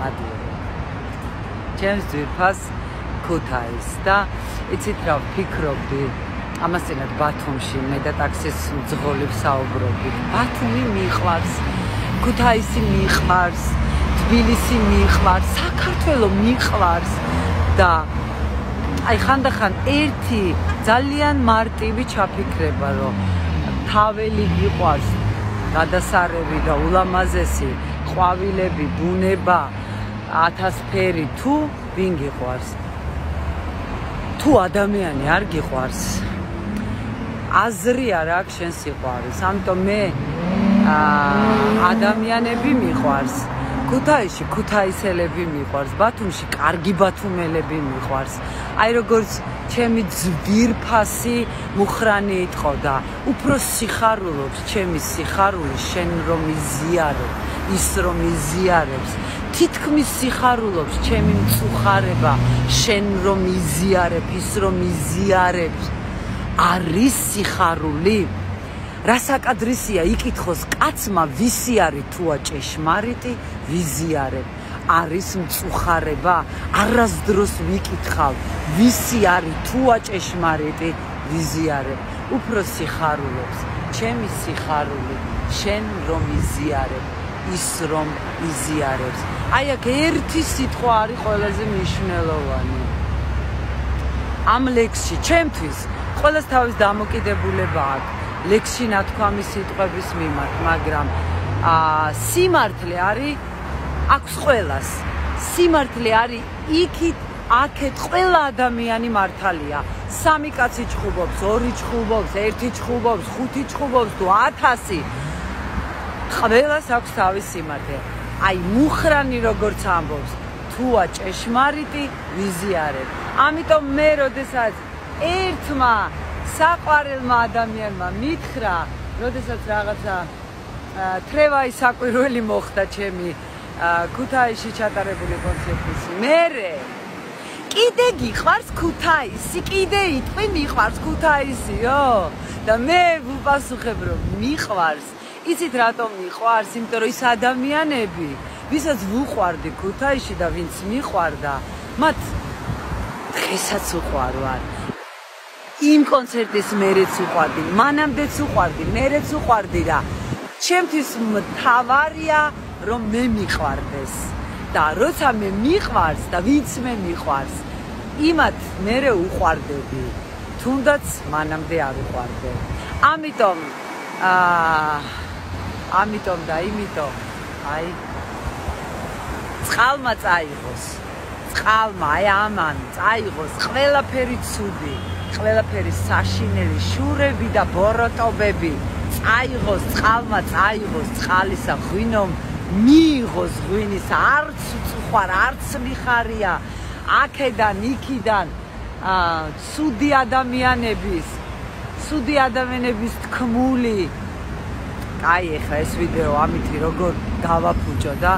მადლობა. ჩემს ძვირფას ქუთაისს და იცით რა ვფიქრობდი ამას წინათ ბათუმში მე და ტაქსის მძღოლი ვსაუბრობდით. ბათუმი მიყვარს, ქუთაისი მიყვარს, თბილისი მიყვარს, საქართველო მიყვარს და აი ხანდახან ერთი ძალიან მარტივი ჩაფიქრება რომ თაველი გიყვარს გადასარევი და ულამაზესი ყვავილები, ბუნება, ათასფერი თუ ვინ გიყვარს? თუ ადამიანი არ გიყვარს, აზრი არ აქვს შენ სიყვარულს. ამიტომ მე ადამიანები მიყვარს. ქუთაისში ქუთაისელები მიყვარს, ბათუმში კარგი ბათუმელები მიყვარს. აი როგორც ჩემი ძვირფასი მუხრანი იტყოდა, უფრო სიხარულობს ჩემი სიხარული შენ რომ იზიარებ, ის რომ იზიარებს. თითქმის სიხარულობს ჩემი მწუხარება შენ რომ იზიარებ, ის რომ იზიარებს. არის სიხარული? რასაკადრისია იკითხოს კაცმა ვისი არის თუა ჭეშმარიტი ვიზიარებ. არის მწუხარება? არასდროს ვიკითხავ ვისი არის თუა ჭეშმარიტი ვიზიარებ. უფრო სიხარულობს ჩემი სიხარული შენ რომ იზიარებ, ის რომ იზიარებს. აი აქ ერთი სიტყვა არის ყველაზე მნიშვნელოვანი ამ ლექსში ჩემთვის. ყველას თავის დამოკიდებულება აქვს ლექსში ნათქვამი სიტყვების მიმართ, მაგრამ სიმართლე არის აქვს ყველას. სიმართლე არის იქით აქეთ ყველა ადამიანი მართალია. 3 კაცი ჩხუბობს, 2 ჩხუბობს, 1 ჩხუბობს, 5 ჩხუბობს თუ 1000. ყველას აქვს თავის სიმართლე. აი მუხრანი როგორც ამბობს, თუა ჭეშმარიტი ვიზიარებ. ამიტომ მე როდესაც ერთმა საყვარელმა ადამიანმა მითხრა, როდესაც რაღაცა თრევაი საკვირველი მოხდა ჩემი ქუთაისში ჩატარებული კონცერტის მერე, კიდე გიყვარს ქუთაისი, კიდე იტყვი მიყვარს ქუთაისიო? და მე ვუპასუხებ რომ მიყვარს. იცით რატომ მიყვარს? იმიტომ რომ ის ადამიანები, ვისაც ვუყვარდი ქუთაისში და ვინც მიყვარდა, მათ დღესაც უყვარვარ. იმ კონცერტის მერეც უყვარდი, მანამდეც უყვარდი, მერეც უყვარდი და ჩემთვის მთავარია რომ მე მიყვარდეს. და როცა მე მიყვარს და ვინც მე მიყვარს, იმათ მერე უყვარდები, თუნდაც მანამდე არ უყვარდე. ამიტომ და იმიტომ აი წყალმა წაიღოს, წყალმა აი ამან წაიღოს ყველაფერი ცუდი, ყველაფერი საშინელი შურები და ბოროტობები. წაიღოს წყალმა, წაიღოს წყალისა ღვინომ, მიიღოს ღვინის, არც უწუხარ, არც მიხარია. აქედან, იქიდან ცუდი ადამიანების თქმული. აი ეხლა ეს ვიდეო ამითი როგორ გავაფუჭო და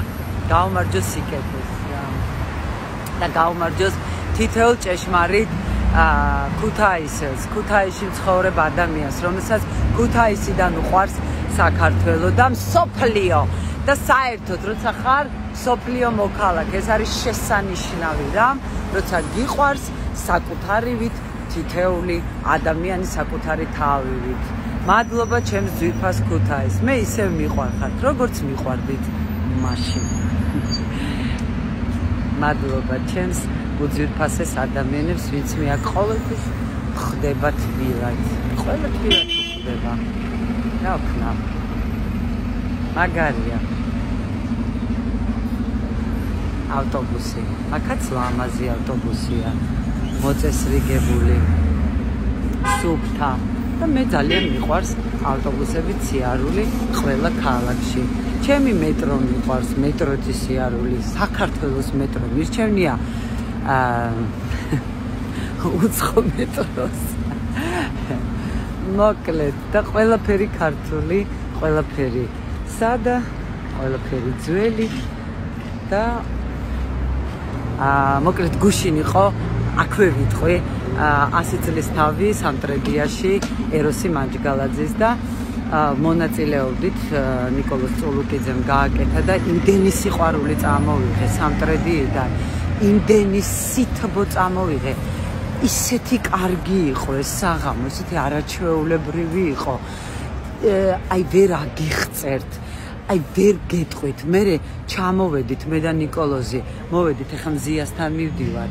გაუმარჯოს სიკეთეს და გაუმარჯოს თითოეულ ჭეშმარიტ ქუთაისელს, ქუთაისში მცხოვრებ ადამიანს, რომელსაც ქუთაისიდან უყვარს საქართველო და მსოფლიო. და საერთოდ როცა ხარ მსოფლიო მოქალაქე, ეს არის შესანიშნავი რამ, როცა გიყვარს საკუთარივით თითოეული ადამიანი საკუთარი თავივით. მადლობა ჩემს ძვირფას ქუთაისს. მე ისევ მიყვარხართ, როგორც მიყვარდით მაშინ. მადლობა ჩემს უძვირფასეს ადამიანებს, ვინც მე აქ ყოველთვის ხდება თბილად. ყველა თბილად ხდება. რა ვქნა? მაგარია. ავტობუსი. აქაც ლამაზი ავტობუსია. მოწესრიგებული. სუფთა. და მე ძალიან მიყვარს ავტობუსები სიარული ყველა ქალაქში. ჩემი მეტრო მიყვარს, მეტროთი სიარული, საქართველოს მეტრო მირჩევნია უცხო მეტროს. მოკლედ და ყველაფერი ქართული, ყველაფერი სადა, ყველაფერი ძველი და მოკლედ გუშინ იყო აქვე ვიტყვი 100 წლის თავი სამტრედიაში ეროსი მანჯგალაძის და მონაწილეობდით ნიკოლოზ წულუკიძემ გააკეთა და იმდენი სიყვარული წამოვიღე სამტრედიიდან, იმდენი სითბო წამოვიღე. ისეთი კარგი იყო ეს საღამო, ისეთი არაჩვეულებრივი იყო. აი ვერ აგიხწერთ, აი ვერ გეტყვით. მე ჩამოვედით მე და ნიკოლოზი, მოვედით ახლა მზიასთან მივდივარ.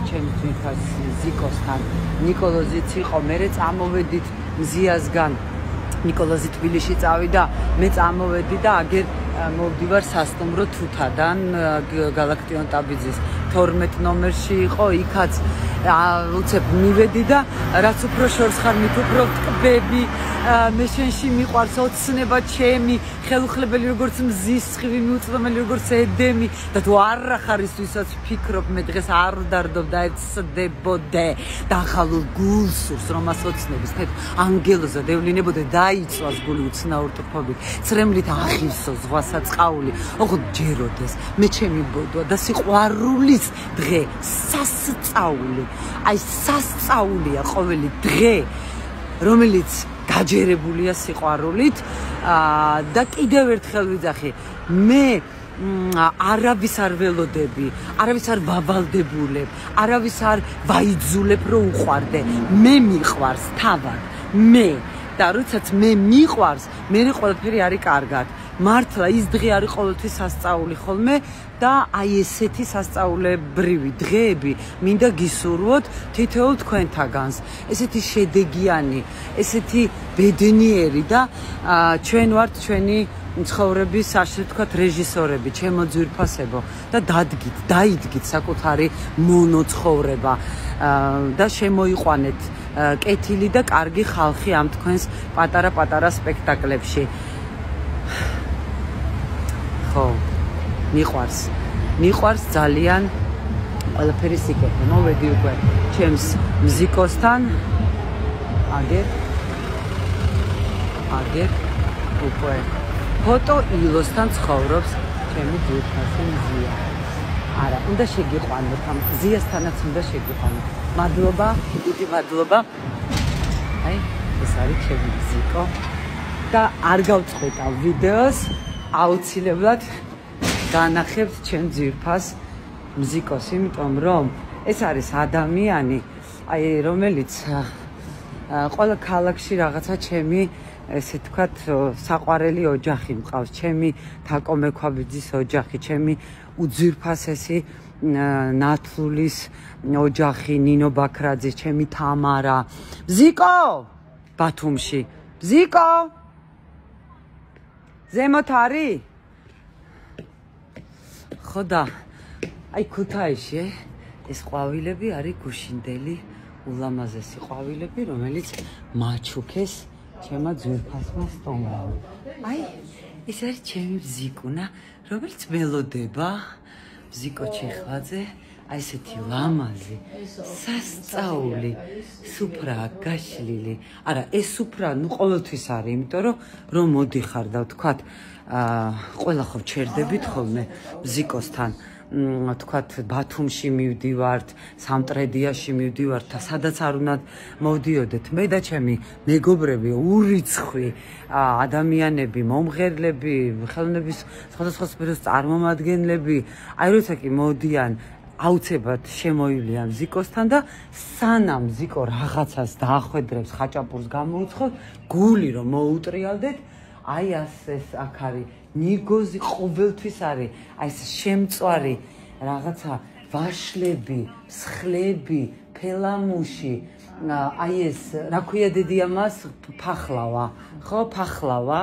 ჩემს თვითონ ზიკოსთან. ნიკოლოზიც იყო, მე წამოვედით მზიასგან. ნიკოლოზი თბილისში წავიდა, მე წამოვედი და აგერ მოვდივარ სასტუმრო თუთადან გალაქტიონ ტაბიძის 12 ნომერში იყო, იქაც უცებ მივედი და რაც უფრო შორს ხარ, მით უფრო ტკბები, მე შენში მიყვარს ოცნება ჩემი, ხელუხლებელი როგორც მზის სხივი, მიუწვდომელი როგორც ედემი და თუ არ ხარ ის ვისაც ფიქრობ, მე დღეს არ ვდარდობ და ეცდებოდე და ახალ გულს სურს რომ ასოცნების თეთ ანგელოზა დევლინებოდე დაიცვას გული უცნაურთობით, ცრემლით აღივსო ზღვასაწყაული, ოღონდ ჯეროდეს მე ჩემი ბოდვა და სიყვარულის დღე სასწაული, აი სასწაულია ყოველი დღე, რომელიც გაჯერებულია სიყვარულით და კიდევ ერთხელ ვიძახი, მე არავის არ ველოდები, არავის არ ვავალდებულებ, არავის არ ვაიძულებ რომ უყვარდე, მე მიყვარს თავად, მე და როდესაც მე მიყვარს, მე ყველაფერი არის კარგად. მართლა ის დღე არის ყოველთვის სასწაული ხოლმე და აი ესეთი სასწაულებრივი დღეები მინდა გისურვოთ თითოეულ თქვენთაგანს. ესეთი შედეგიანი, ესეთი ბედნიერი და ჩვენ ვართ ჩვენი ცხოვრების ასე ვთქვათ რეჟისორები, ჩემო ძვირფასებო და დაიდგით საკუთარი მონოცხოვრება და შემოიყვანეთ კეთილი და კარგი ხალხი ამ თქვენს პატარა სპექტაკლებში. ხო, მიყვარს ძალიან ყველაფერი სიკეთე. მოვედი უკვე ჩემს მზიკოსთან. აგერ უკვე ფოტო ილოსთან ცხოვრობს ჩემი ძვირფასი მზია. არა, უნდა შეგიყვანოთ ამ მზიასთანაც უნდა შეგიყვანოთ. მადლობა, დიდი მადლობა. აი, ეს არის ჩემი მზიკო და არ გავწყვეტავ ვიდეოს. აუცილებლად განახებთ ჩემ ძვირფას მზიკოს, იმიტომ რომ ეს არის ადამიანი, აი რომელიც ყველა ქალაქში რაღაცა ჩემი ესე თქვათ საყვარელი ოჯახი მყავს, ჩემი თაკო მექვაბიძის ოჯახი, ჩემი უძვირფასესი ნათლულის ოჯახი, ნინო ბაქრაძის, ჩემი თამარა. მზიკო! ბათუმში. მზიკო! ზემოთ არის? ხო და აი ქუთაისში ეს ყვავილები არის გუშინდელი ულამაზესი ყვავილები, რომელიც მაჩუქეს ჩემმა ძვირფასმა სტომრამ. აი ეს არის ჩემი მზიკუნა, რომელიც მელოდება, მზიკო ჩიხლაძე, აი ესეთი ლამაზი, სასწაული, სუფრა გაშლილი. არა, ეს სუფრა ნუ ყოველთვის არის, იმიტომ რომ მოდიხარ და ვთქვათ, ყველა ხო ჩერდებით ხოლმე მზიკოსთან. თქვათ ბათუმში მივდივართ, სამტრედიაში მივდივართ და სადაც არ უნდა მოვდიოდეთ. მე და ჩემი მეგობრები, ურიცხვი ადამიანები, მომღერლები, ხელოვნების სხვადასხვა სფეროს წარმომადგენლები, აი როცა კი მოდიან აუცილებლად შემოივლიან მზიკოსთან და სანამ მზიკო რაღაცას დაახვედრებს, ხაჭაპურს გამოუცხოთ, გული რომ მოუტრიალდეთ, აი ეს აქ არის ნიგოზი ყოველთვის არის, აი ეს შემწვარი რაღაცა ვაშლები, მსხლები, ფელამუში, აი ეს რა ქვია დედია მას, ფახლავა, ხო, ფახლავა,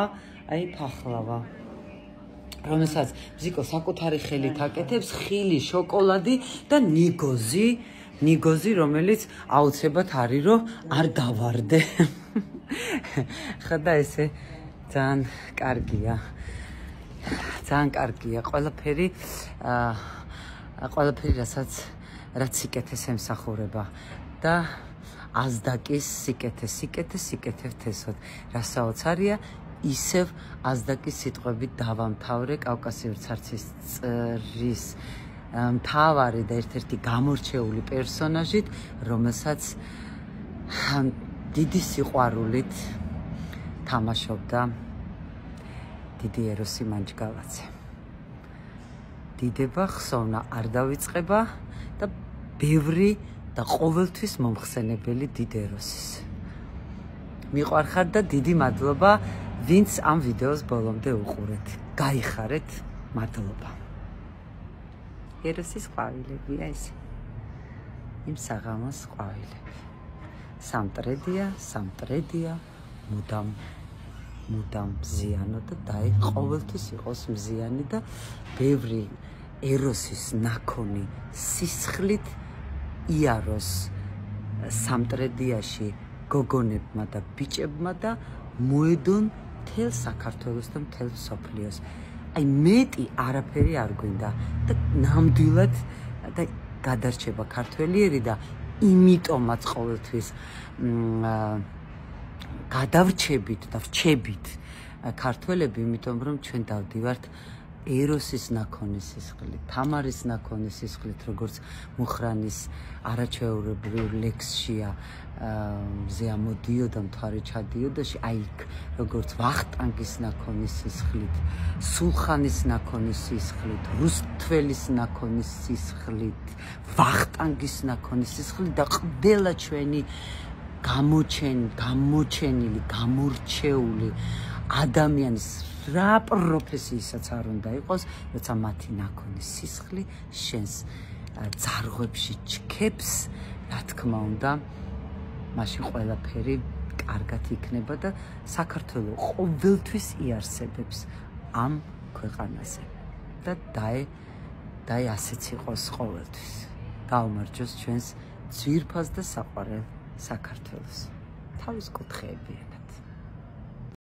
აი ფახლავა. რომელსაც მზიკო საკუთარი ხელით აკეთებს, ხილი, შოკოლადი და ნიგოზი, რომელიც აუცილებლად არის, რომ არ დავარდე. ხო და ესე ძალიან კარგია. ძალიან კარგია ყველაფერი, რაც სიკეთეს ემსახურება და აზდაკის სიკეთე თესოთ. რასაც არია ისევ აზდაკის სიტყვებით დავამთავრე კავკასიური ცარცის წრის მთავარი და ერთ-ერთი გამორჩეული პერსონაჟით, რომელსაც დიდი სიყვარულით თამაშობდა დიდი ეროსი მანჯგალაძე. დიდება ხსოვნა არ დავიწყება და ბევრი და ყოველთვის მომხსენებელი დიდ ეროსის. მიყვარხართ და დიდი მადლობა, ვინც ამ ვიდეოს ბოლომდე უყურეთ. გაიხარეთ, მადლობა. ეროსის ყვავილებია ეს. იმ საღამოს ყვავილები. სამტრედია, მუდამ მზიანო და დაი ყოველთვის იყოს მზიანი და ბევრი ეროსის ნაქონი სისხლით იაროს სამტრედიაში გოგონებმა და ბიჭებმა და მოედონ მთელ საქართველოს და მთელ მსოფლიოს. აი მეტი არაფერი არ გვინდა და ნამდვილად და გადარჩება ქართველიერი და იმიტომაც ყოველთვის გადავრჩებით და ვრჩებით ქართველები, იმიტომ რომ ჩვენ დავდივართ ეროსის ნაქონის სისხლით, თამარის ნაქონის სისხლით, როგორც მუხრანის არაჩვეულებრივ ლექსშია მზე ამოდიოდა, მთვარე ჩადიოდაში, აი იქ როგორც ვახტანგის ნაქონის სისხლით, სულხანის ნაქონის სისხლით, რუსთველის ნაქონის სისხლით, ვახტანგის ნაქონის სისხლით და ყველა ჩვენი გამოჩენილი, გამორჩეული ადამიანის რა პროფესიისაც არ უნდა იყოს, როცა მათი ნაქონის სისხლი შენს ძარღვებში ჩქებს, რა თქმა უნდა, მაშინ ყველაფერი კარგად იქნება და საქართველო ყოველთვის იარსებებს ამ ქვეყანაზე და დაე ასეც იყოს ყოველთვის. გაუმარჯოს ჩვენს ძვირფას და საყვარელ საქართველოს. თავის კუთხეებია.